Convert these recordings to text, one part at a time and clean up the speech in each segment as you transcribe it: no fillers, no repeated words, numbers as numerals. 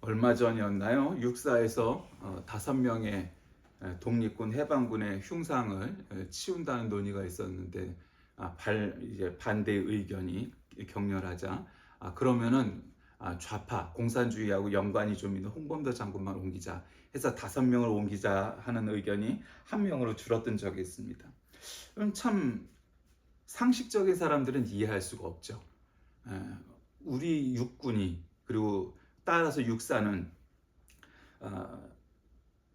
얼마 전이었나요? 육사에서 5명의 독립군 해방군의 흉상을 치운다는 논의가 있었는데 이제 반대 의견이 격렬하자 그러면은 좌파 공산주의하고 연관이 좀 있는 홍범도 장군만 옮기자 해서 5명을 옮기자 하는 의견이 1명으로 줄었던 적이 있습니다. 그럼 참 상식적인 사람들은 이해할 수가 없죠. 에, 우리 육군이 그리고 따라서 육사는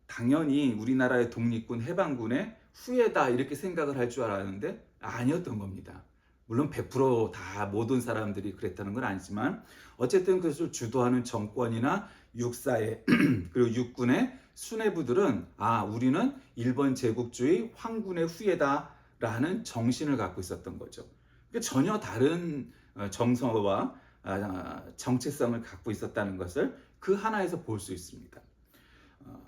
당연히 우리나라의 독립군 해방군의 후예다 이렇게 생각을 할 줄 알았는데 아니었던 겁니다. 물론 100%다 모든 사람들이 그랬다는 건 아니지만 어쨌든 그것을 주도하는 정권이나 육사의 그리고 육군의 수뇌부들은 우리는 일본 제국주의 황군의 후예다라는 정신을 갖고 있었던 거죠. 그러니까 전혀 다른 정서와 정체성을 갖고 있었다는 것을 그 하나에서 볼 수 있습니다.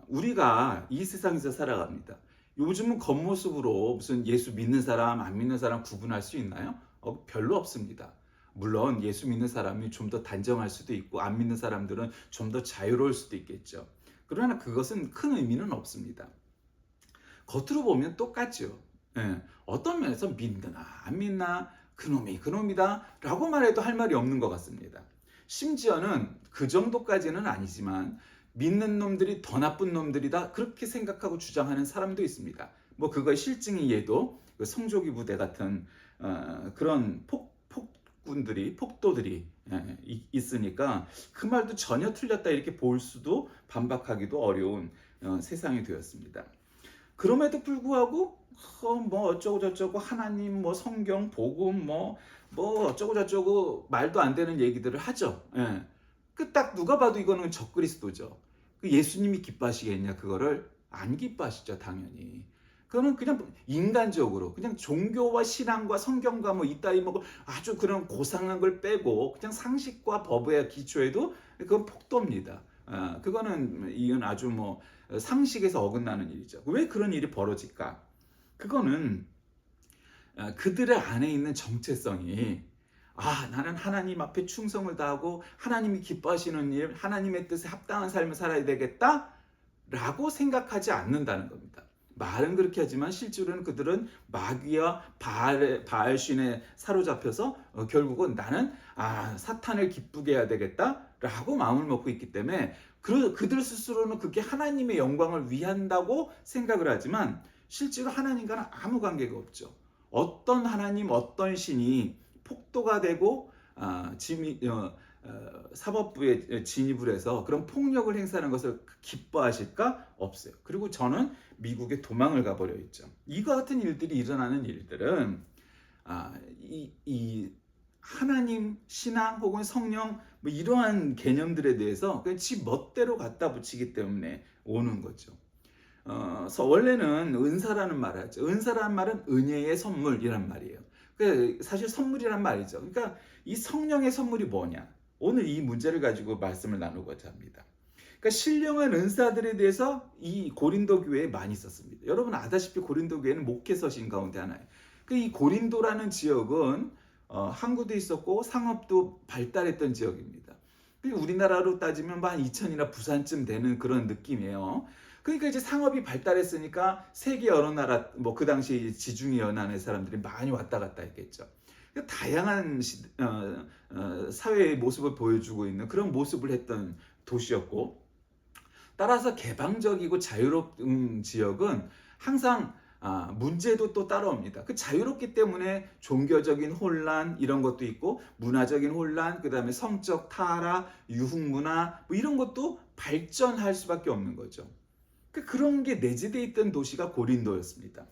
우리가 이 세상에서 살아갑니다. 요즘은 겉모습으로 무슨 예수 믿는 사람, 안 믿는 사람 구분할 수 있나요? 별로 없습니다. 물론 예수 믿는 사람이 좀 더 단정할 수도 있고 안 믿는 사람들은 좀 더 자유로울 수도 있겠죠. 그러나 그것은 큰 의미는 없습니다. 겉으로 보면 똑같죠. 예, 어떤 면에서 믿나 안 믿나 그놈이 그놈이다 라고 말해도 할 말이 없는 것 같습니다. 심지어는 그 정도까지는 아니지만 믿는 놈들이 더 나쁜 놈들이다 그렇게 생각하고 주장하는 사람도 있습니다. 뭐 그거의 실증이 얘도 그 성조기 부대 같은 그런 폭도들이 있으니까 그 말도 전혀 틀렸다 이렇게 볼 수도 반박하기도 어려운 세상이 되었습니다. 그럼에도 불구하고 뭐 어쩌고 저쩌고 하나님 뭐 성경 복음 뭐 어쩌고 저쩌고 말도 안 되는 얘기들을 하죠. 예. 그 딱 누가 봐도 이거는 적그리스도죠. 그 예수님이 기뻐하시겠냐? 그거를 안 기뻐하시죠, 당연히. 그거는 그냥 인간적으로 그냥 종교와 신앙과 성경과 뭐 이따위 뭐 아주 그런 고상한 걸 빼고 그냥 상식과 법의 기초에도 그건 폭도입니다. 그거는 이건 아주 뭐 상식에서 어긋나는 일이죠. 왜 그런 일이 벌어질까? 그거는 그들의 안에 있는 정체성이 나는 하나님 앞에 충성을 다하고 하나님이 기뻐하시는 일, 하나님의 뜻에 합당한 삶을 살아야 되겠다 라고 생각하지 않는다는 겁니다. 말은 그렇게 하지만 실제로는 그들은 마귀와 바알 신에 사로잡혀서 결국은 나는 사탄을 기쁘게 해야 되겠다 라고 마음을 먹고 있기 때문에 그들 스스로는 그게 하나님의 영광을 위한다고 생각을 하지만 실제로 하나님과는 아무 관계가 없죠. 어떤 하나님 어떤 신이 폭도가 되고 사법부에 진입을 해서 그런 폭력을 행사하는 것을 기뻐하실까? 없어요. 그리고 저는 미국에 도망을 가버려 있죠. 이와 같은 일들이 일어나는 일들은 이 하나님, 신앙 혹은 성령 뭐 이러한 개념들에 대해서 그냥 지 멋대로 갖다 붙이기 때문에 오는 거죠. 그래서 원래는 은사라는 말을 하죠. 은사라는 말은 은혜의 선물이란 말이에요. 사실 선물이란 말이죠. 그러니까 이 성령의 선물이 뭐냐? 오늘 이 문제를 가지고 말씀을 나누고자 합니다. 그러니까 신령한 은사들에 대해서 이 고린도 교회에 많이 있었습니다. 여러분 아다시피 고린도 교회는 목회서신 가운데 하나예요. 이 고린도라는 지역은 항구도 있었고 상업도 발달했던 지역입니다. 우리나라로 따지면 한 2000이나 부산쯤 되는 그런 느낌이에요. 그러니까 이제 상업이 발달했으니까 세계 여러 나라 뭐 그 당시 지중해 연안의 사람들이 많이 왔다 갔다 했겠죠. 다양한 사회의 모습을 보여주고 있는 그런 모습을 했던 도시였고 따라서 개방적이고 자유로운 지역은 항상 문제도 또 따라옵니다. 그 자유롭기 때문에 종교적인 혼란 이런 것도 있고 문화적인 혼란, 그 다음에 성적 타락, 유흥문화 뭐 이런 것도 발전할 수밖에 없는 거죠. 그런 게 내재되어 있던 도시가 고린도였습니다.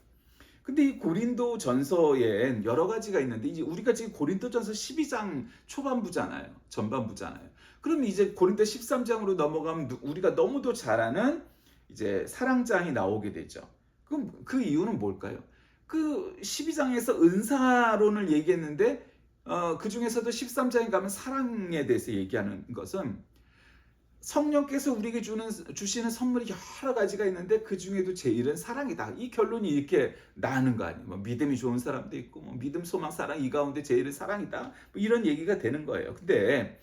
근데 이 고린도 전서엔 여러 가지가 있는데 이제 우리가 지금 고린도 전서 12장 초반부잖아요. 전반부잖아요. 그럼 이제 고린도 13장으로 넘어가면 우리가 너무도 잘 아는 이제 사랑장이 나오게 되죠. 그럼 그 이유는 뭘까요? 그 12장에서 은사론을 얘기했는데 그 중에서도 13장에 가면 사랑에 대해서 얘기하는 것은 성령께서 우리에게 주시는 선물이 여러 가지가 있는데 그 중에도 제일은 사랑이다. 이 결론이 이렇게 나는 거 아니에요. 뭐 믿음이 좋은 사람도 있고 뭐 믿음, 소망, 사랑 이 가운데 제일은 사랑이다. 뭐 이런 얘기가 되는 거예요. 근데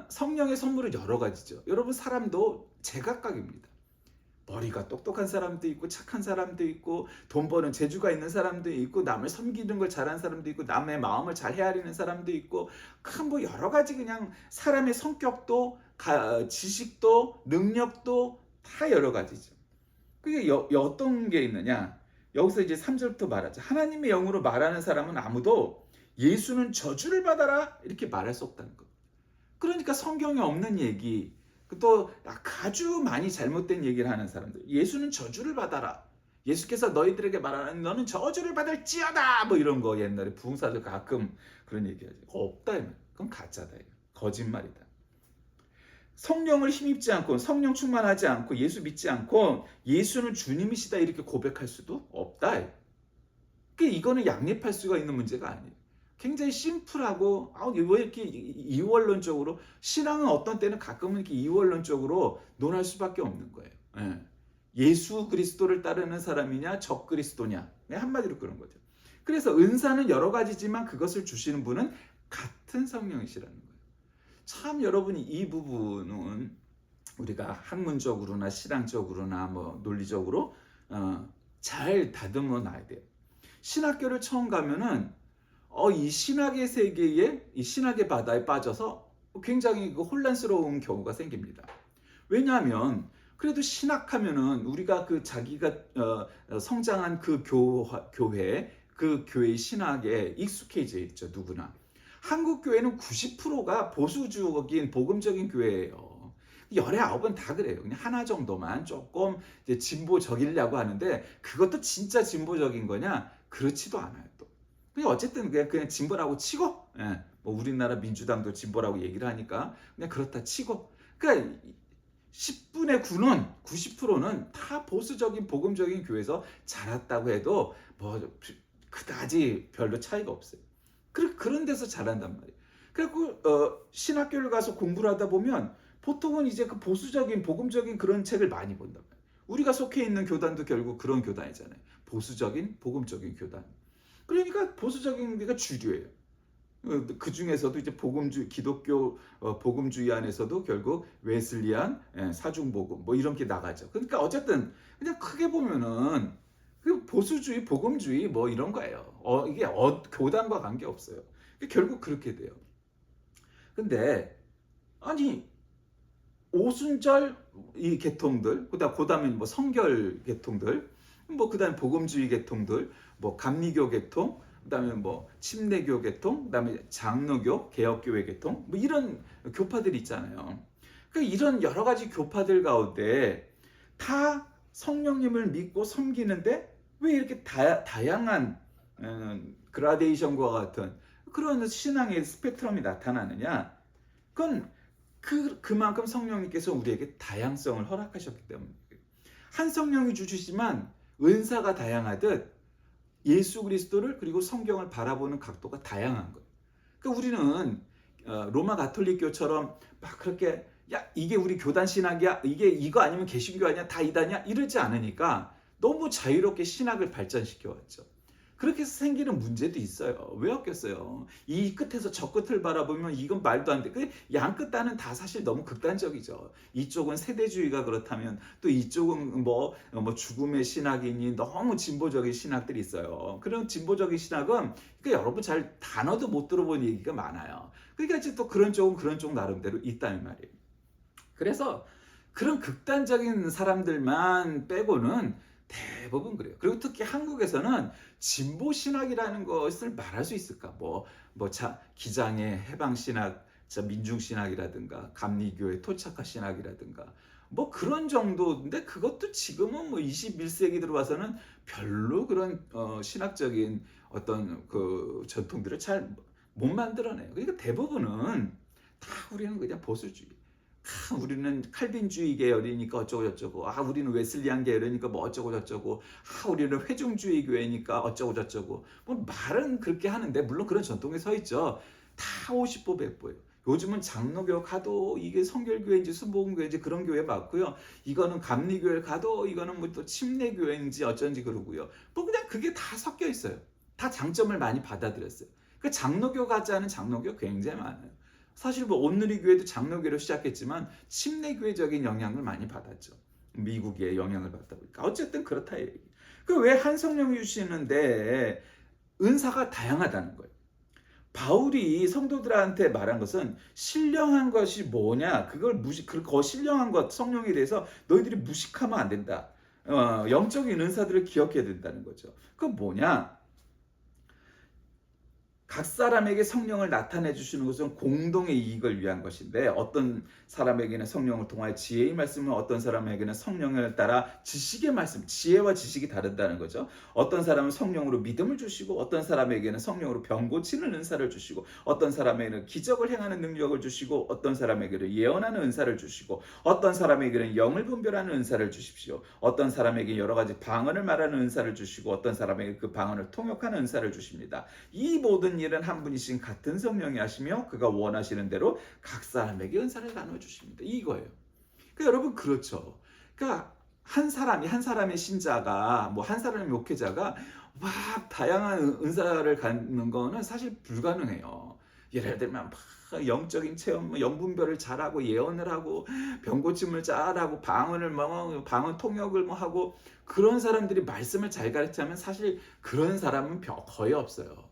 성령의 선물은 여러 가지죠. 여러분 사람도 제각각입니다. 머리가 똑똑한 사람도 있고 착한 사람도 있고 돈 버는 재주가 있는 사람도 있고 남을 섬기는 걸 잘하는 사람도 있고 남의 마음을 잘 헤아리는 사람도 있고 뭐 여러 가지 그냥 사람의 성격도 지식도 능력도 다 여러 가지죠. 그게 어떤 게 있느냐? 여기서 이제 3절부터 말하죠. 하나님의 영으로 말하는 사람은 아무도 예수는 저주를 받아라 이렇게 말할 수 없다는 거. 그러니까 성경에 없는 얘기, 또 아주 많이 잘못된 얘기를 하는 사람들. 예수는 저주를 받아라. 예수께서 너희들에게 말하는 너는 저주를 받을지어다. 뭐 이런 거 옛날에 부흥사들 가끔 그런 얘기하죠. 없다. 그건 가짜다. 거짓말이다. 성령을 힘입지 않고 성령 충만하지 않고 예수 믿지 않고 예수는 주님이시다 이렇게 고백할 수도 없다. 이거는 양립할 수가 있는 문제가 아니에요. 굉장히 심플하고 왜 이렇게 이원론적으로 신앙은 어떤 때는 가끔은 이렇게 이원론적으로 논할 수밖에 없는 거예요. 예수 그리스도를 따르는 사람이냐 적 그리스도냐 한마디로 그런 거죠. 그래서 은사는 여러 가지지만 그것을 주시는 분은 같은 성령이시라는 거예요. 참 여러분이 이 부분은 우리가 학문적으로나 신앙적으로나 뭐 논리적으로 잘 다듬어 놔야 돼요. 신학교를 처음 가면은 이 신학의 세계에 이 신학의 바다에 빠져서 굉장히 혼란스러운 경우가 생깁니다. 왜냐하면 그래도 신학하면은 우리가 그 자기가 성장한 그 교회 그 교회의 신학에 익숙해져 있죠. 누구나. 한국 교회는 90%가 보수적인 복음적인 교회예요. 열의 9은 다 그래요. 그냥 하나 정도만 조금 이제 진보적이려고 하는데 그것도 진짜 진보적인 거냐? 그렇지도 않아요. 또. 어쨌든 그냥 진보라고 치고, 뭐 우리나라 민주당도 진보라고 얘기를 하니까 그냥 그렇다 치고, 그러니까 10분의 9는 90%는 다 보수적인 복음적인 교회에서 자랐다고 해도 뭐 그다지 별로 차이가 없어요. 그런 데서 자란단 말이에요. 그리고 신학교를 가서 공부를 하다 보면 보통은 이제 그 보수적인 복음적인 그런 책을 많이 본단 말이에요. 우리가 속해 있는 교단도 결국 그런 교단이잖아요. 보수적인 복음적인 교단. 그러니까 보수적인 데가 주류예요. 그 중에서도 이제 기독교 복음주의 안에서도 결국 웨슬리안, 사중복음 뭐 이런 게 나가죠. 그러니까 어쨌든 그냥 크게 보면은 그 보수주의, 복음주의 뭐 이런 거예요. 이게 교단과 관계 없어요. 결국 그렇게 돼요. 근데 아니 오순절 이 계통들, 그다음에 뭐 성결 계통들, 뭐 그다음에 복음주의 계통들, 뭐 감리교 계통, 그다음에 뭐 침례교 계통, 그다음에 장로교, 개혁교회 계통, 뭐 이런 교파들이 있잖아요. 그러니까 이런 여러 가지 교파들 가운데 다 성령님을 믿고 섬기는데 왜 이렇게 다양한 그라데이션과 같은 그런 신앙의 스펙트럼이 나타나느냐? 그건 그만큼 성령님께서 우리에게 다양성을 허락하셨기 때문이에요. 한 성령이 주시지만 은사가 다양하듯 예수 그리스도를 그리고 성경을 바라보는 각도가 다양한 거예요. 그러니까 우리는 로마 가톨릭교처럼 막 그렇게 야 이게 우리 교단 신학이야 이게 이거 아니면 개신교 아니야 다 이단이야 이러지 않으니까 너무 자유롭게 신학을 발전시켜 왔죠. 그렇게 해서 생기는 문제도 있어요. 왜 없겠어요? 이 끝에서 저 끝을 바라보면 이건 말도 안 돼. 그 양끝단은 다 사실 너무 극단적이죠. 이쪽은 세대주의가 그렇다면 또 이쪽은 뭐 죽음의 신학이니 너무 진보적인 신학들이 있어요. 그런 진보적인 신학은 그러니까 여러분 잘 단어도 못 들어본 얘기가 많아요. 그러니까 이제 또 그런 쪽 나름대로 있다는 말이에요. 그래서 그런 극단적인 사람들만 빼고는 대부분 그래요. 그리고 특히 한국에서는 진보 신학이라는 것을 말할 수 있을까? 기장의 해방 신학, 민중 신학이라든가 감리교의 토착화 신학이라든가 뭐 그런 정도인데 그것도 지금은 뭐 21세기 들어와서는 별로 그런 신학적인 어떤 그 전통들을 잘 못 만들어내요. 그러니까 대부분은 다 우리는 그냥 보수주의. 우리는 칼빈주의 계열이니까 어쩌고 저쩌고, 우리는 웨슬리안 계열이니까 뭐 어쩌고 저쩌고, 우리는 회중주의 교회니까 어쩌고 저쩌고. 뭐 말은 그렇게 하는데 물론 그런 전통에 서 있죠. 다 50보 100보예요. 요즘은 장로교 가도 이게 성결교회인지 순복음교회인지 그런 교회 맞고요. 이거는 감리교회 가도 이거는 뭐 또 침례교회인지 어쩐지 그러고요. 뭐 그냥 그게 다 섞여 있어요. 다 장점을 많이 받아들였어요. 그 장로교 같지 않은 장로교 굉장히 많아요. 사실 뭐 온누리교회도 장로교회로 시작했지만 침례교회적인 영향을 많이 받았죠. 미국의 영향을 받다 보니까 어쨌든 그렇다. 그 왜 한 성령이 주시는데 은사가 다양하다는 거예요. 바울이 성도들한테 말한 것은 신령한 것이 뭐냐, 그걸 그 신령한 것 성령에 대해서 너희들이 무식하면 안 된다. 영적인 은사들을 기억해야 된다는 거죠. 그건 뭐냐? 각 사람에게 성령을 나타내 주시는 것은 공동의 이익을 위한 것인데, 어떤 사람에게는 성령을 통하여 지혜의 말씀을, 어떤 사람에게는 성령을 따라 지식의 말씀, 지혜와 지식이 다르다는 거죠. 어떤 사람은 성령으로 믿음을 주시고, 어떤 사람에게는 성령으로 병 고치는 은사를 주시고, 어떤 사람에게는 기적을 행하는 능력을 주시고, 어떤 사람에게는 예언하는 은사를 주시고, 어떤 사람에게는 영을 분별하는 은사를 주십시오. 어떤 사람에게 여러 가지 방언을 말하는 은사를 주시고, 어떤 사람에게 그 방언을 통역하는 은사를 주십니다. 이 모든 일은 한 분이신 같은 성령이 하시며 그가 원하시는 대로 각 사람에게 은사를 나눠 주십니다. 이거예요. 그러니까 여러분, 그렇죠. 그러니까 한 사람의 신자가, 뭐 한 사람의 목회자가 막 다양한 은사를 갖는 거는 사실 불가능해요. 예를 들면 막 영적인 체험, 영분별을 잘하고, 예언을 하고, 병고침을 잘하고, 방언 통역을 하고, 그런 사람들이 말씀을 잘 가르치면 사실 그런 사람은 거의 없어요.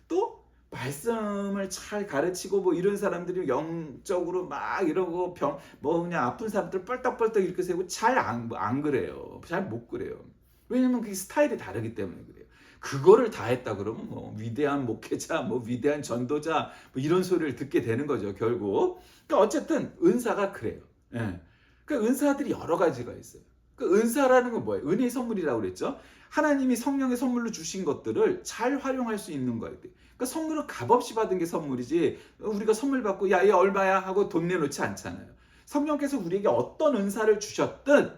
또 말씀을 잘 가르치고 뭐 이런 사람들이 영적으로 막 이러고 그냥 아픈 사람들 뻘떡뻘떡 이렇게 세고 잘 안 그래요. 잘 못 그래요. 왜냐면 그 스타일이 다르기 때문에 그래요. 그거를 다 했다 그러면 뭐 위대한 목회자, 뭐 위대한 전도자, 뭐 이런 소리를 듣게 되는 거죠, 결국. 그러니까 어쨌든 은사가 그래요. 예. 그러니까 은사들이 여러 가지가 있어요. 그 은사라는 건 뭐예요? 은혜의 선물이라고 그랬죠. 하나님이 성령의 선물로 주신 것들을 잘 활용할 수 있는 거예요. 그러니까 선물은 값없이 받은 게 선물이지, 우리가 선물 받고 야, 얘 얼마야 하고 돈 내놓지 않잖아요. 성령께서 우리에게 어떤 은사를 주셨든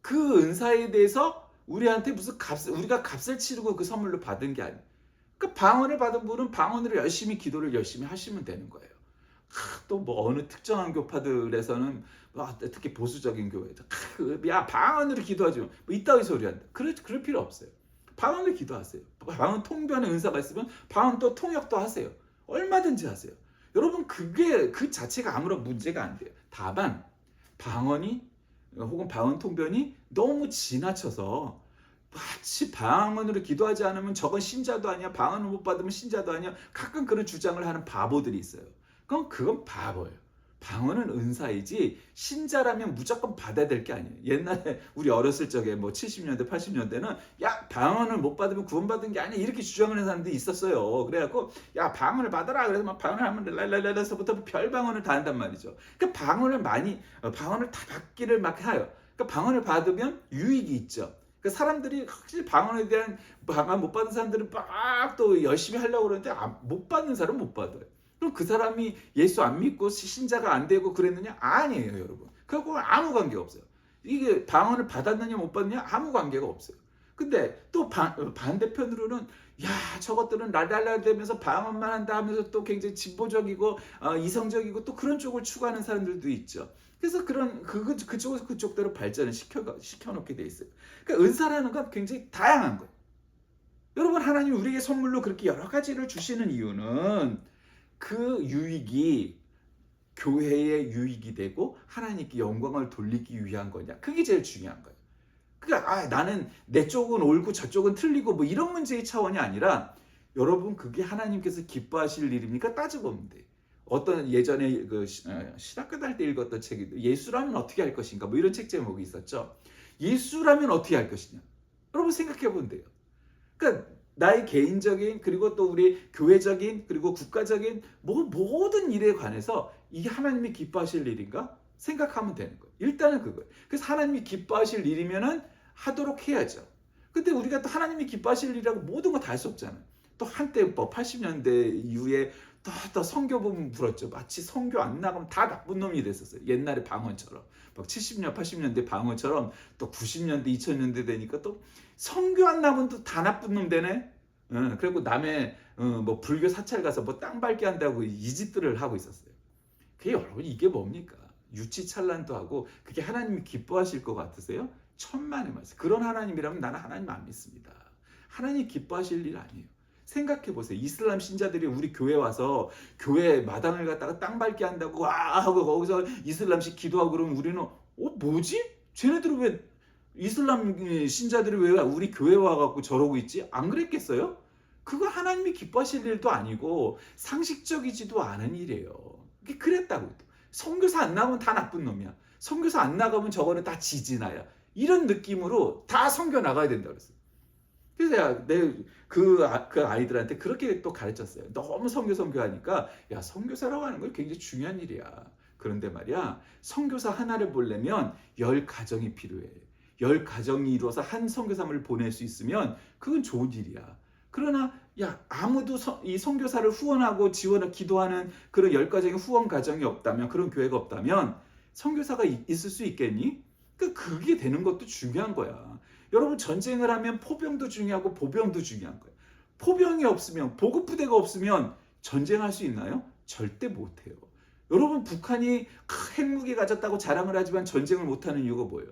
그 은사에 대해서 우리한테 우리가 값을 치르고 그 선물로 받은 게 아니에요. 그러니까 방언을 받은 분은 방언으로 열심히 기도를 열심히 하시면 되는 거예요. 또 뭐 어느 특정한 교파들에서는 특히 보수적인 교회에서 야, 방언으로 기도하지 뭐 이따위 소리 한다. 그럴 필요 없어요. 방언을 기도하세요. 방언 통변의 은사가 있으면 방언 또 통역도 하세요. 얼마든지 하세요. 여러분, 그게 그 자체가 아무런 문제가 안 돼요. 다만 방언이 혹은 방언 통변이 너무 지나쳐서 마치 방언으로 기도하지 않으면 저건 신자도 아니야, 방언을 못 받으면 신자도 아니야, 가끔 그런 주장을 하는 바보들이 있어요. 그건 바보예요. 방언은 은사이지 신자라면 무조건 받아야 될 게 아니에요. 옛날에 우리 어렸을 적에 뭐 70년대 80년대는 야, 방언을 못 받으면 구원받은 게 아니야, 이렇게 주장을 하는 사람들이 있었어요. 그래갖고 야, 방언을 받아라, 그래서 막 방언을 하면 랄랄랄라서부터 별 방언을 다 한단 말이죠. 그러니까 방언을 다 받기를 막 해요. 그러니까 방언을 받으면 유익이 있죠. 그러니까 사람들이 확실히 방언에 대한, 방언 못 받은 사람들은 막 또 열심히 하려고 그러는데 못 받는 사람은 못 받아요. 그럼 그 사람이 예수 안 믿고 신자가 안 되고 그랬느냐? 아니에요, 여러분. 그거는 아무 관계 없어요. 이게 방언을 받았느냐 못 받느냐 아무 관계가 없어요. 근데 또 반대편으로는 야, 저것들은 랄랄랄 되면서 방언만 한다 하면서 또 굉장히 진보적이고 이성적이고 또 그런 쪽을 추구하는 사람들도 있죠. 그래서 그쪽에서 그쪽대로 발전을 시켜놓게 돼 있어요. 그러니까 은사라는 건 굉장히 다양한 거예요. 여러분, 하나님 우리에게 선물로 그렇게 여러 가지를 주시는 이유는 그 유익이 교회의 유익이 되고 하나님께 영광을 돌리기 위한 거냐, 그게 제일 중요한 거예요. 그러니까 나는 내 쪽은 옳고 저쪽은 틀리고 뭐 이런 문제의 차원이 아니라, 여러분, 그게 하나님께서 기뻐하실 일입니까? 따져보면 돼요. 어떤 예전에 신학교 다닐 때 읽었던 책이 예수라면 어떻게 할 것인가 뭐 이런 책 제목이 있었죠. 예수라면 어떻게 할 것이냐, 여러분 생각해 보면 돼요. 그러니까 나의 개인적인, 그리고 또 우리 교회적인, 그리고 국가적인 모든 일에 관해서 이게 하나님이 기뻐하실 일인가 생각하면 되는 거예요. 일단은 그거예요. 그래서 하나님이 기뻐하실 일이면은 하도록 해야죠. 근데 우리가 또 하나님이 기뻐하실 일이라고 모든 거 다 할 수 없잖아요. 또 한때 뭐 80년대 이후에 또 선교 부분 불었죠. 마치 선교 안 나가면 다 나쁜 놈이 됐었어요. 옛날에 방언처럼. 막 70년, 80년대 방언처럼 또 90년대, 2000년대 되니까 또 선교 안 나면 또 다 나쁜 놈 되네. 그리고 남의 뭐 불교 사찰 가서 뭐 땅 밟게 한다고 이 짓들을 하고 있었어요. 그게 여러분, 이게 뭡니까? 유치찬란도 하고 그게 하나님이 기뻐하실 것 같으세요? 천만의 말씀. 그런 하나님이라면 나는 하나님 안 믿습니다. 하나님 기뻐하실 일 아니에요. 생각해 보세요. 이슬람 신자들이 우리 교회 와서 교회 마당을 갖다가 땅 밟게 한다고 와 하고 거기서 이슬람식 기도하고 그러면 우리는 뭐지? 쟤네들은 왜 이슬람 신자들이 왜 우리 교회 와갖고 저러고 있지? 안 그랬겠어요? 그거 하나님이 기뻐하실 일도 아니고 상식적이지도 않은 일이에요. 그랬다고. 선교사 안 나가면 다 나쁜 놈이야. 선교사 안 나가면 저거는 다 지지나야. 이런 느낌으로 다 선교 나가야 된다 그랬어요. 그래서 그 아이들한테 그렇게 또 가르쳤어요. 너무 선교하니까 야, 선교사라고 하는 건 굉장히 중요한 일이야. 그런데 말이야, 선교사 하나를 보려면 10가정이 필요해. 10가정이 이루어서 한 선교사를 보낼 수 있으면 그건 좋은 일이야. 그러나 야, 아무도 이 선교사를 후원하고 지원하고 기도하는 그런 10가정의 후원 가정이 없다면, 그런 교회가 없다면 선교사가 있을 수 있겠니? 그게 되는 것도 중요한 거야. 여러분, 전쟁을 하면 포병도 중요하고 보병도 중요한 거예요. 포병이 없으면, 보급부대가 없으면 전쟁할 수 있나요? 절대 못해요. 여러분, 북한이 핵무기 가졌다고 자랑을 하지만 전쟁을 못하는 이유가 뭐예요?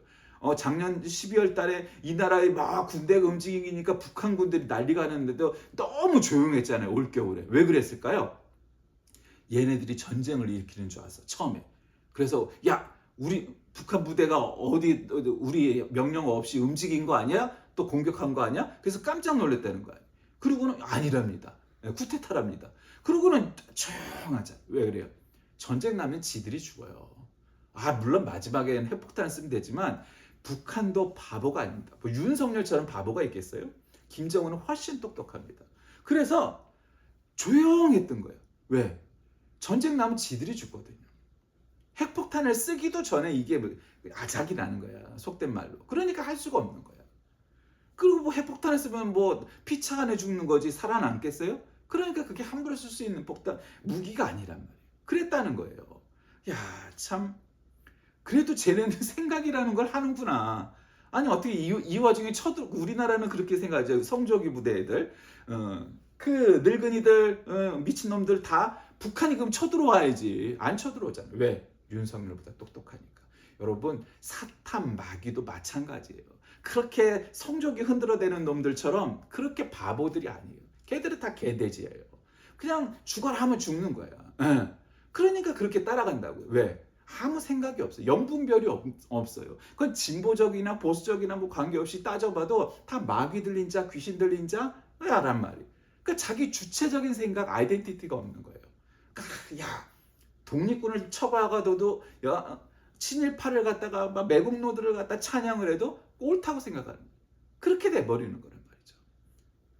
작년 12월 달에 이 나라에 막 군대가 움직이니까 북한 군들이 난리가 났는데도 너무 조용했잖아요. 올겨울에. 왜 그랬을까요? 얘네들이 전쟁을 일으키는 줄 알았어, 처음에. 그래서 야, 우리 북한 부대가 어디 우리 명령 없이 움직인 거 아니야? 또 공격한 거 아니야? 그래서 깜짝 놀랐다는 거야. 그리고는 아니랍니다. 쿠데타랍니다. 그러고는 조용하자. 왜 그래요? 전쟁 나면 지들이 죽어요. 물론 마지막에는 핵폭탄을 쓰면 되지만 북한도 바보가 아닙니다. 뭐 윤석열처럼 바보가 있겠어요? 김정은은 훨씬 똑똑합니다. 그래서 조용했던 거예요. 왜? 전쟁 나면 지들이 죽거든요. 핵폭탄을 쓰기도 전에 이게 아작이라는 거야. 속된 말로. 그러니까 할 수가 없는 거야. 그리고 뭐 핵폭탄을 쓰면 뭐 피차간에 죽는 거지 살아남겠어요? 그러니까 그게 함부로 쓸 수 있는 폭탄, 무기가 아니란 말이에요. 그랬다는 거예요. 야, 참. 그래도 쟤네는 생각이라는 걸 하는구나. 아니, 어떻게 이 와중에 우리나라는 그렇게 생각하죠. 성조기 부대 애들. 그 늙은이들, 미친놈들 다 북한이 그럼 쳐들어와야지. 안 쳐들어오잖아. 왜? 윤석열보다 똑똑하니까. 여러분, 사탐, 마귀도 마찬가지예요. 그렇게 성적이 흔들어대는 놈들처럼 그렇게 바보들이 아니에요. 걔들은 다 개돼지예요. 그냥 죽어라 하면 죽는 거야. 그러니까 그렇게 따라간다고요. 왜? 아무 생각이 없어요. 영분별이 없어요. 그건 진보적이나 보수적이나 뭐 관계없이 따져봐도 다 마귀 들린 자, 귀신 들린 자란 말이에요. 그러니까 자기 주체적인 생각, 아이덴티티가 없는 거예요. 그러니까 야, 독립군을 쳐박아둬도 야, 친일파를 갖다가 막 매국노들을 갖다 찬양을 해도 옳다고 생각하는 거예요. 그렇게 돼버리는 거란 말이죠.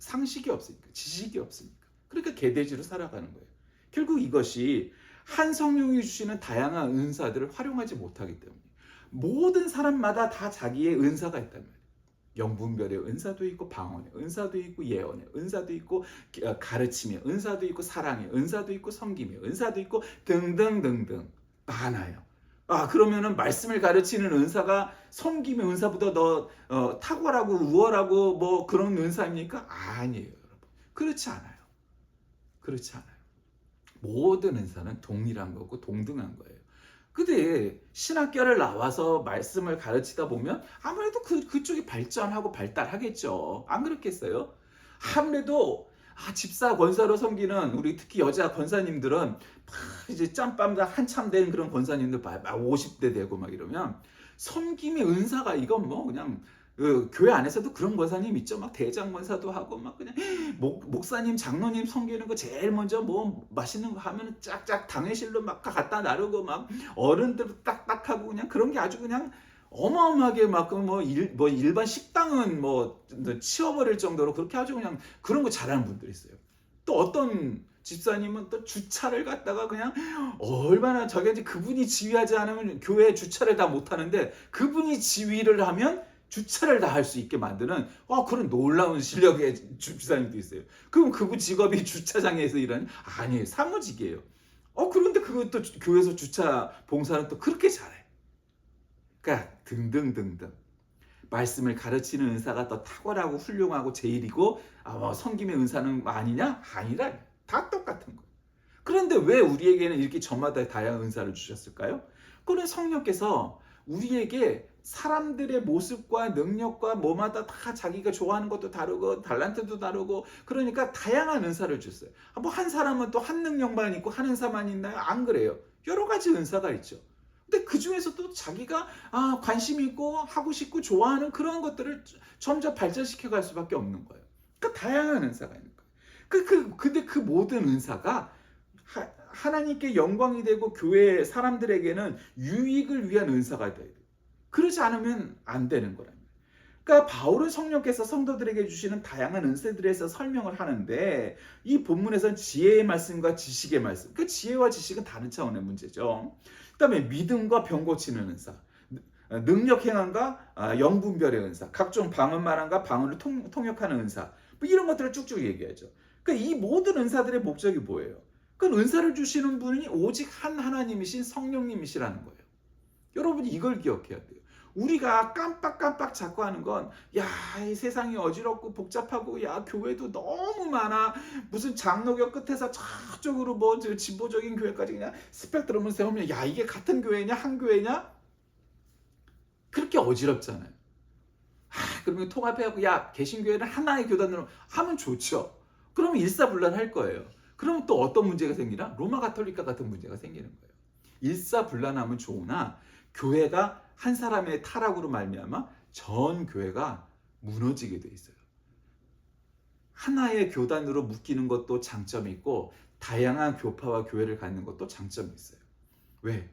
상식이 없으니까, 지식이 없으니까. 그러니까 개돼지로 살아가는 거예요. 결국 이것이 한 성령이 주시는 다양한 은사들을 활용하지 못하기 때문에 모든 사람마다 다 자기의 은사가 있단 말이에요. 영분별의 은사도 있고, 방언의 은사도 있고, 예언의 은사도 있고, 가르침의 은사도 있고, 사랑의 은사도 있고, 섬김의 은사도 있고, 등등등등 많아요. 그러면은 말씀을 가르치는 은사가 섬김의 은사보다 더 탁월하고 우월하고 뭐 그런 은사입니까? 아니에요, 여러분. 그렇지 않아요. 그렇지 않아요. 모든 은사는 동일한 거고 동등한 거예요. 근데 신학교를 나와서 말씀을 가르치다 보면 아무래도 그쪽이 발전하고 발달하겠죠. 안 그렇겠어요? 아무래도 집사 권사로 섬기는 우리 특히 여자 권사님들은 이제 짬밤 한참 된 그런 권사님들 막 50대 되고 막 이러면 섬김의 은사가 이건 뭐 그냥 교회 안에서도 그런 권사님 있죠. 막 대장 권사도 하고 막 그냥 목사님, 장로님 섬기는 거 제일 먼저 뭐 맛있는 거 하면 짝짝 당회실로 막 갖다 나르고 막 어른들 딱딱하고 그냥 그런 게 아주 그냥 어마어마하게 막 뭐 일반 식당은 뭐 치워버릴 정도로 그렇게 아주 그냥 그런 거 잘하는 분들이 있어요. 또 어떤 집사님은 또 주차를 갖다가 그냥 얼마나 저게 이제 그분이 지휘하지 않으면 교회 주차를 다 못하는데 그분이 지휘를 하면 주차를 다 할 수 있게 만드는 그런 놀라운 실력의 집사님도 있어요. 그럼 그분 직업이 주차장에서 일하는? 아니에요. 사무직이에요. 그런데 그것도 교회에서 주차 봉사는 또 그렇게 잘해. 그러니까 등등등등. 말씀을 가르치는 은사가 더 탁월하고 훌륭하고 제일이고 섬김의 은사는 아니냐? 아니라 다 똑같은 거예요. 그런데 왜 우리에게는 이렇게 저마다 다양한 은사를 주셨을까요? 그건 성령께서 우리에게 사람들의 모습과 능력과 뭐마다 다 자기가 좋아하는 것도 다르고 달란트도 다르고 그러니까 다양한 은사를 줬어요. 뭐 한 사람은 또 한 능력만 있고 한 은사만 있나요? 안 그래요. 여러 가지 은사가 있죠. 근데 그 중에서 또 자기가 관심 있고 하고 싶고 좋아하는 그런 것들을 점점 발전시켜 갈 수밖에 없는 거예요. 그러니까 다양한 은사가 있는 거예요. 근데 그 모든 은사가 하나님께 영광이 되고 교회 사람들에게는 유익을 위한 은사가 돼야 돼요. 그러지 않으면 안 되는 거랍니다. 그러니까 바울은 성령께서 성도들에게 주시는 다양한 은사들에 대해서 설명을 하는데 이 본문에서는 지혜의 말씀과 지식의 말씀, 그 지혜와 지식은 다른 차원의 문제죠. 그다음에 믿음과 병 고치는 은사, 능력 행함과 영분별의 은사, 각종 방언 말함과 방언을 통역하는 은사, 뭐 이런 것들을 쭉쭉 얘기하죠. 그러니까 이 모든 은사들의 목적이 뭐예요? 그 은사를 주시는 분이 오직 한 하나님이신 성령님이시라는 거예요. 여러분이 이걸 기억해야 돼요. 우리가 깜빡깜빡 자꾸 하는 건, 야, 이 세상이 어지럽고 복잡하고, 야, 교회도 너무 많아. 무슨 장로교 끝에서 저쪽으로 뭐 진보적인 교회까지 그냥 스펙트럼을 세우면, 야, 이게 같은 교회냐, 한 교회냐? 그렇게 어지럽잖아요. 그러면 통합해갖고, 야, 개신교회는 하나의 교단으로 하면 좋죠. 그러면 일사불란할 거예요. 그러면 또 어떤 문제가 생기나? 로마 가톨릭과 같은 문제가 생기는 거예요. 일사불란하면 좋으나 교회가 한 사람의 타락으로 말미암아 전 교회가 무너지게 돼 있어요. 하나의 교단으로 묶이는 것도 장점이 있고 다양한 교파와 교회를 갖는 것도 장점이 있어요. 왜?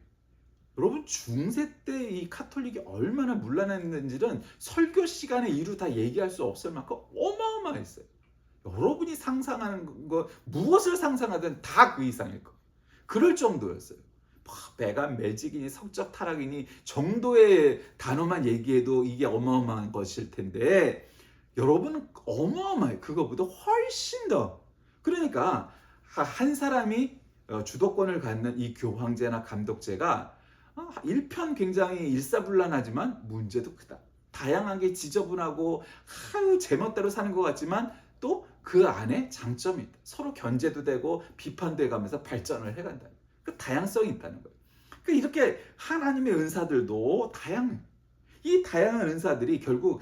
여러분 중세 때 이 카톨릭이 얼마나 문란했는지는 설교 시간에 이루 다 얘기할 수 없을 만큼 어마어마했어요. 여러분이 상상하는 거 무엇을 상상하든 다 그 이상일 거예요. 그럴 정도였어요. 배가 매직이니 성적 타락이니 정도의 단어만 얘기해도 이게 어마어마한 것일 텐데 여러분은 어마어마해요. 그거보다 훨씬 더. 그러니까 한 사람이 주도권을 갖는 이 교황제나 감독제가 일편 굉장히 일사불란하지만 문제도 크다. 다양하게 지저분하고 제멋대로 사는 것 같지만 또 그 안에 장점이 있다. 서로 견제도 되고 비판돼 가면서 발전을 해간다. 그 다양성이 있다는 거예요. 그러니까 이렇게 하나님의 은사들도 다양해요. 이 다양한 은사들이 결국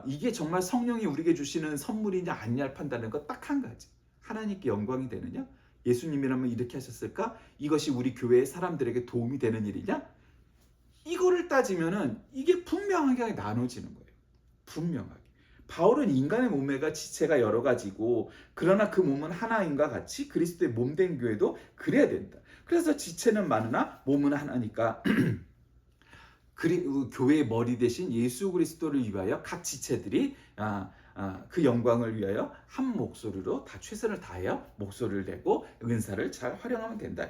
이게 정말 성령이 우리에게 주시는 선물이냐 아니냐를 판단하는 거 딱 한 가지. 하나님께 영광이 되느냐? 예수님이라면 이렇게 하셨을까? 이것이 우리 교회의 사람들에게 도움이 되는 일이냐? 이거를 따지면은 이게 분명하게 나눠지는 거예요. 분명하게. 바울은 인간의 몸매가 지체가 여러 가지고 그러나 그 몸은 하나인과 같이 그리스도의 몸된 교회도 그래야 된다. 그래서 지체는 많으나 몸은 하나니까 교회의 머리 대신 예수 그리스도를 위하여 각 지체들이 그 영광을 위하여 한 목소리로 다 최선을 다하여 목소리를 내고 은사를 잘 활용하면 된다.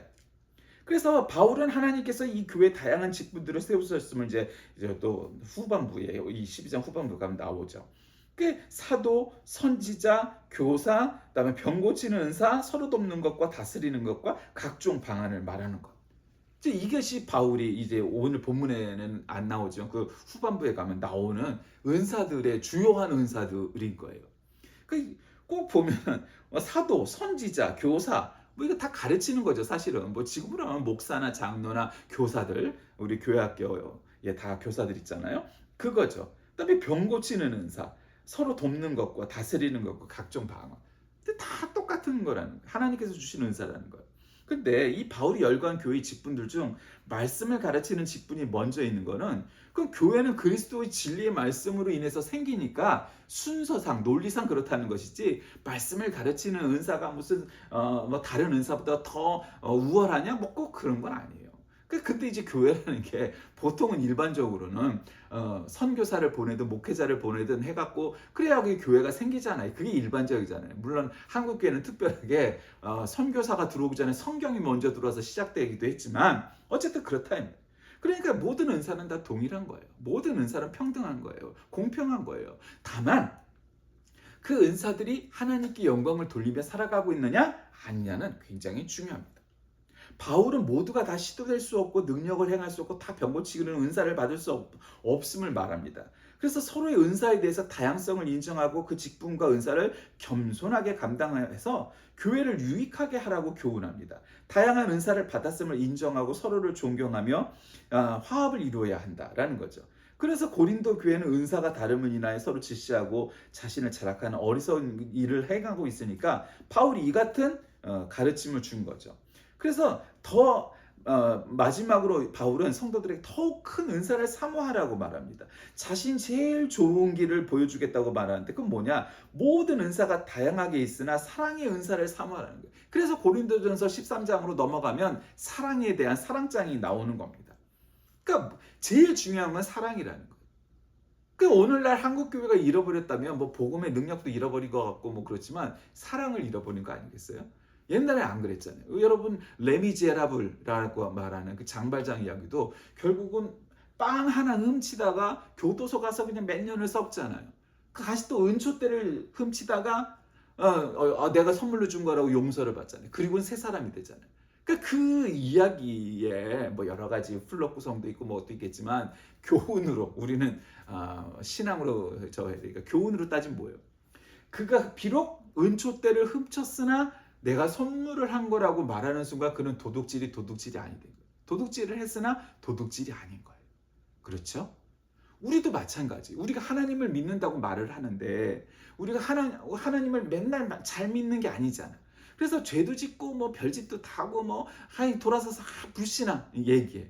그래서 바울은 하나님께서 이 교회 다양한 직분들을 세우셨음을 이제 또 후반부에 이 12장 후반부 가면 나오죠. 사도, 선지자, 교사, 그다음에 병 고치는 은사, 서로 돕는 것과 다스리는 것과 각종 방안을 말하는 것. 이것이 바울이 이제 오늘 본문에는 안 나오죠. 그 후반부에 가면 나오는 은사들의 주요한 은사들인 거예요. 꼭 보면 사도, 선지자, 교사 뭐 이거 다 가르치는 거죠. 사실은 뭐 지금으로 하면 목사나 장로나 교사들 우리 교회학교에 다 교사들 있잖아요. 그거죠. 그다음에 병 고치는 은사. 서로 돕는 것과 다스리는 것과 각종 방언. 근데 다 똑같은 거라는 거예요. 하나님께서 주신 은사라는 거예요. 근데 이 바울이 열거한 교회 직분들 중 말씀을 가르치는 직분이 먼저 있는 거는 그럼 교회는 그리스도의 진리의 말씀으로 인해서 생기니까 순서상 논리상 그렇다는 것이지 말씀을 가르치는 은사가 무슨 뭐 다른 은사보다 더 우월하냐 뭐 꼭 그런 건 아니에요. 근데 이제 교회라는 게 보통은 일반적으로는 선교사를 보내든 목회자를 보내든 해갖고 그래야 그 교회가 생기잖아요. 그게 일반적이잖아요. 물론 한국 교회는 특별하게 선교사가 들어오기 전에 성경이 먼저 들어와서 시작되기도 했지만 어쨌든 그렇다. 그러니까 모든 은사는 다 동일한 거예요. 모든 은사는 평등한 거예요. 공평한 거예요. 다만 그 은사들이 하나님께 영광을 돌리며 살아가고 있느냐 아니냐는 굉장히 중요합니다. 바울은 모두가 다 시도될 수 없고 능력을 행할 수 없고 다 병고치기는 은사를 받을 수 없음을 말합니다. 그래서 서로의 은사에 대해서 다양성을 인정하고 그 직분과 은사를 겸손하게 감당해서 교회를 유익하게 하라고 교훈합니다. 다양한 은사를 받았음을 인정하고 서로를 존경하며 화합을 이루어야 한다라는 거죠. 그래서 고린도 교회는 은사가 다름을 인하여 서로 지시하고 자신을 자락하는 어리석은 일을 행하고 있으니까 바울이 이 같은 가르침을 준 거죠. 그래서 더 마지막으로 바울은 성도들에게 더욱 큰 은사를 사모하라고 말합니다. 자신 제일 좋은 길을 보여주겠다고 말하는데 그건 뭐냐? 모든 은사가 다양하게 있으나 사랑의 은사를 사모하라는 거예요. 그래서 고린도전서 13장으로 넘어가면 사랑에 대한 사랑장이 나오는 겁니다. 그러니까 제일 중요한 건 사랑이라는 거예요. 그 오늘날 한국 교회가 잃어버렸다면 뭐 복음의 능력도 잃어버린 것 같고 뭐 그렇지만 사랑을 잃어버린 거 아니겠어요? 옛날에 안 그랬잖아요. 여러분 레미제라블이라고 말하는 그 장발장 이야기도 결국은 빵 하나 훔치다가 교도소 가서 그냥 몇 년을 썩잖아요. 그 다시 또 은초대를 훔치다가 내가 선물로 준 거라고 용서를 받잖아요. 그리고는 새 사람이 되잖아요. 그러니까 그 이야기에 뭐 여러 가지 플롯 구성도 있고 뭐도 있겠지만 교훈으로 우리는 신앙으로 그러니까 교훈으로 따지면 뭐예요? 그가 비록 은초대를 훔쳤으나 내가 선물을 한 거라고 말하는 순간 그는 도둑질이 아니 된 거예요. 도둑질을 했으나 도둑질이 아닌 거예요. 그렇죠? 우리도 마찬가지. 우리가 하나님을 믿는다고 말을 하는데 우리가 하나님을 맨날 잘 믿는 게 아니잖아. 그래서 죄도 짓고 뭐 별짓도 다 하고 뭐 하나님 돌아서서 불신앙 얘기해.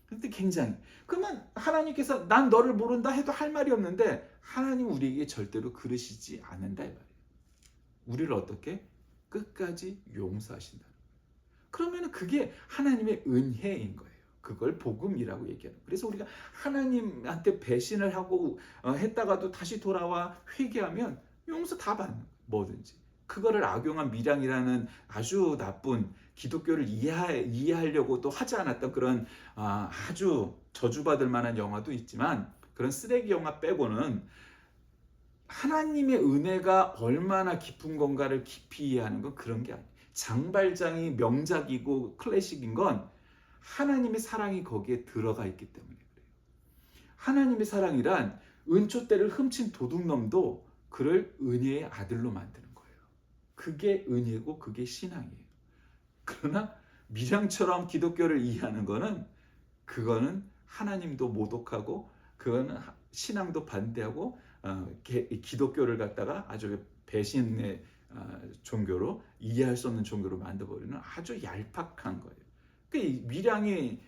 근데 굉장히 그러면 하나님께서 난 너를 모른다 해도 할 말이 없는데 하나님 우리에게 절대로 그러시지 않는다 이 말이에요. 우리를 어떻게? 끝까지 용서하신다. 그러면 그게 하나님의 은혜인 거예요. 그걸 복음이라고 얘기하는. 그래서 우리가 하나님한테 배신을 하고 했다가도 다시 돌아와 회개하면 용서 다 받는 거예요. 뭐든지. 그거를 악용한 밀양이라는 아주 나쁜 기독교를 이해하려고 또 하지 않았던 그런 아주 저주받을 만한 영화도 있지만 그런 쓰레기 영화 빼고는 하나님의 은혜가 얼마나 깊은 건가를 깊이 이해하는 건 그런 게 아니에요. 장발장이 명작이고 클래식인 건 하나님의 사랑이 거기에 들어가 있기 때문에 그래요. 하나님의 사랑이란 은초대를 훔친 도둑놈도 그를 은혜의 아들로 만드는 거예요. 그게 은혜고 그게 신앙이에요. 그러나 밀양처럼 기독교를 이해하는 거는 그거는 하나님도 모독하고 그거는 신앙도 반대하고 기독교를 갖다가 아주 배신의 종교로 이해할 수 없는 종교로 만들어버리는 아주 얄팍한 거예요. 그러니까 밀양이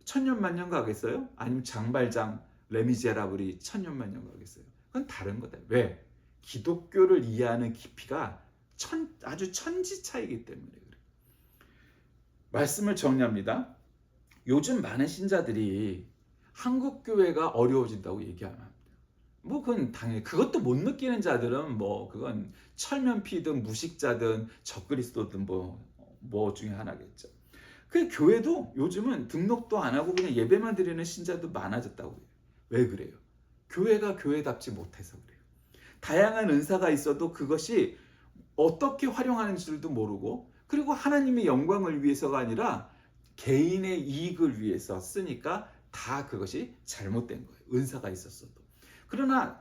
천년만년 가겠어요? 아니면 장발장 레미제라블이 천년만년 가겠어요? 그건 다른 거다. 왜? 기독교를 이해하는 깊이가 아주 천지 차이기 때문에 그래요. 말씀을 정리합니다. 요즘 많은 신자들이 한국 교회가 어려워진다고 얘기합니다. 뭐 그건 당연히 그것도 못 느끼는 자들은 뭐 그건 철면피든 무식자든 적그리스도든 뭐 중에 하나겠죠. 그 교회도 요즘은 등록도 안 하고 그냥 예배만 드리는 신자도 많아졌다고 해요. 왜 그래요? 교회가 교회답지 못해서 그래요. 다양한 은사가 있어도 그것이 어떻게 활용하는지도 모르고 그리고 하나님의 영광을 위해서가 아니라 개인의 이익을 위해서 쓰니까 다 그것이 잘못된 거예요. 은사가 있었어도. 그러나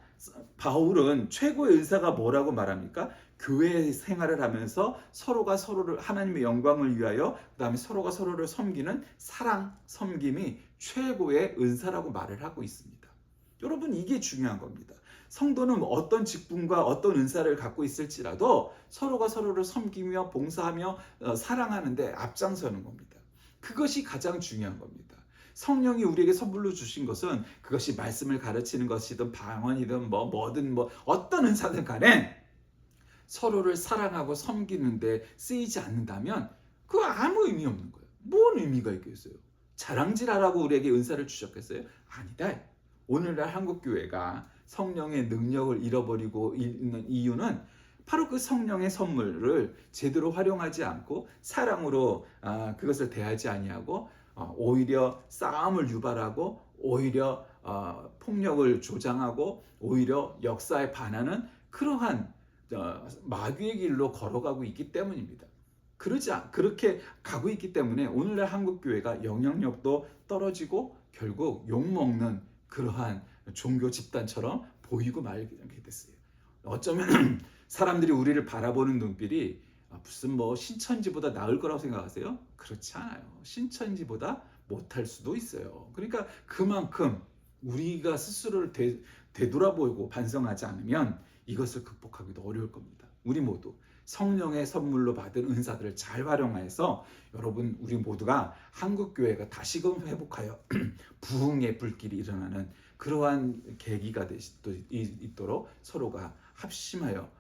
바울은 최고의 은사가 뭐라고 말합니까? 교회 생활을 하면서 서로가 서로를 하나님의 영광을 위하여 그다음에 서로가 서로를 섬기는 사랑, 섬김이 최고의 은사라고 말을 하고 있습니다. 여러분 이게 중요한 겁니다. 성도는 어떤 직분과 어떤 은사를 갖고 있을지라도 서로가 서로를 섬기며 봉사하며 사랑하는 데 앞장서는 겁니다. 그것이 가장 중요한 겁니다. 성령이 우리에게 선물로 주신 것은 그것이 말씀을 가르치는 것이든 방언이든 뭐든 어떤 은사든 간에 서로를 사랑하고 섬기는데 쓰이지 않는다면 그거 아무 의미 없는 거예요. 뭔 의미가 있겠어요? 자랑질하라고 우리에게 은사를 주셨겠어요? 아니다. 오늘날 한국교회가 성령의 능력을 잃어버리고 있는 이유는 바로 그 성령의 선물을 제대로 활용하지 않고 사랑으로 그것을 대하지 아니하고 오히려 싸움을 유발하고 오히려 폭력을 조장하고 오히려 역사에 반하는 그러한 마귀의 길로 걸어가고 있기 때문입니다. 그렇게 가고 있기 때문에 오늘날 한국 교회가 영향력도 떨어지고 결국 욕먹는 그러한 종교 집단처럼 보이고 말게 됐어요. 어쩌면 사람들이 우리를 바라보는 눈빛이 무슨 뭐 신천지보다 나을 거라고 생각하세요? 그렇지 않아요. 신천지보다 못할 수도 있어요. 그러니까 그만큼 우리가 스스로를 되돌아보고 반성하지 않으면 이것을 극복하기도 어려울 겁니다. 우리 모두 성령의 선물로 받은 은사들을 잘 활용해서 여러분 우리 모두가 한국교회가 다시금 회복하여 부흥의 불길이 일어나는 그러한 계기가 있도록 서로가 합심하여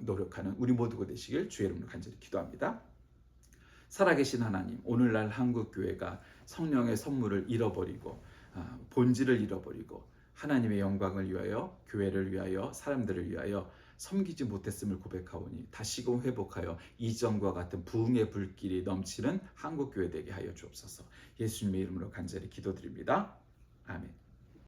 노력하는 우리 모두가 되시길 주의 이름으로 간절히 기도합니다. 살아계신 하나님, 오늘날 한국교회가 성령의 선물을 잃어버리고 본질을 잃어버리고 하나님의 영광을 위하여, 교회를 위하여, 사람들을 위하여 섬기지 못했음을 고백하오니 다시금 회복하여 이전과 같은 부흥의 불길이 넘치는 한국교회 되게 하여 주옵소서. 예수님의 이름으로 간절히 기도드립니다. 아멘.